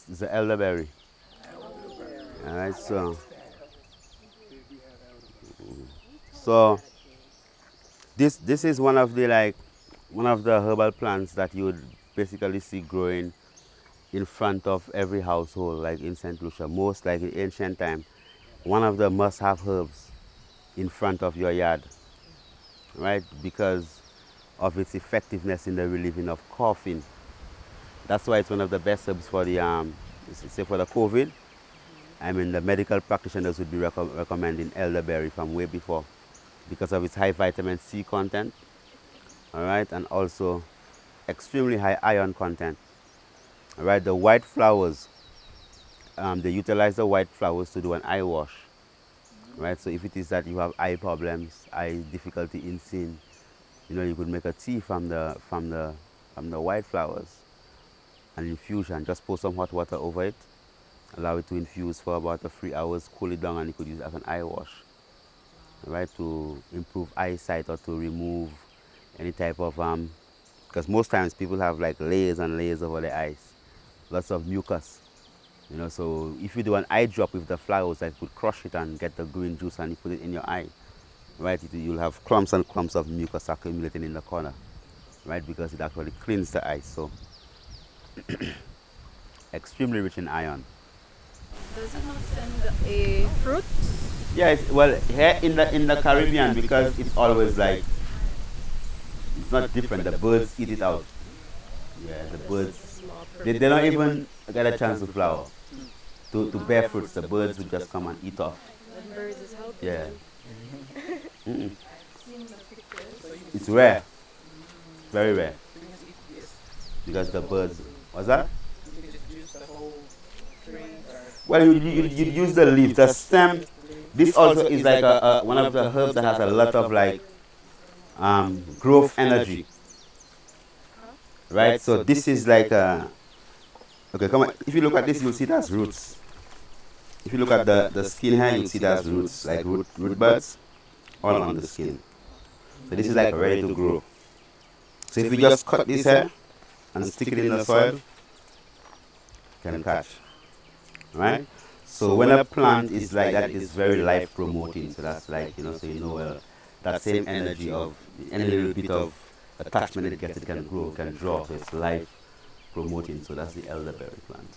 It's the elderberry. All right, so this is one of the herbal plants that you would basically see growing in front of every household, like in St. Lucia. Most like in ancient time, one of the must-have herbs in front of your yard, right? Because of its effectiveness in the relieving of coughing. That's why it's one of the best herbs for the say for the COVID. I mean, the medical practitioners would be recommending elderberry from way before because of its high vitamin C content, all right, and also extremely high iron content. All right, the white flowers, they utilize the white flowers to do an eye wash, right? So if it is that you have eye problems, eye difficulty in seeing, you could make a tea from the white flowers, an infusion. Just pour some hot water over it, allow it to infuse for about 3 hours, cool it down, and you could use it as an eye wash, right, to improve eyesight or to remove any type of because most times people have like layers and layers over their eyes, lots of mucus, so if you do an eye drop with the flowers, I could crush it and get the green juice and you put it in your eye, right, you'll have clumps and clumps of mucus accumulating in the corner, right, because it actually cleans the eye. So extremely rich in iron. Does it not send a fruit? Yeah, well, here in the Caribbean, because it's always like, it's not different. The birds eat it out. Yeah, the birds, they don't even get a chance to flower, to bear fruits. The birds would just come and eat off. And birds is healthy. Yeah. It's rare, very rare, because the birds. What's that? Well, you use the leaf, the stem. This also is like one of the herbs that has a lot of like growth energy, right? So this is like okay, come on. If you look at this, you'll see that's roots. If you look at the skin here, you'll see that's roots, like root buds, all on the skin. So this is like ready to grow. So if you just cut this here and stick it in the soil, it can catch, right? So when a plant is like that, it's very life promoting. So that's like, well, that same energy of any little bit of attachment it gets, it can grow, can draw. So it's life promoting. So that's the elderberry plant.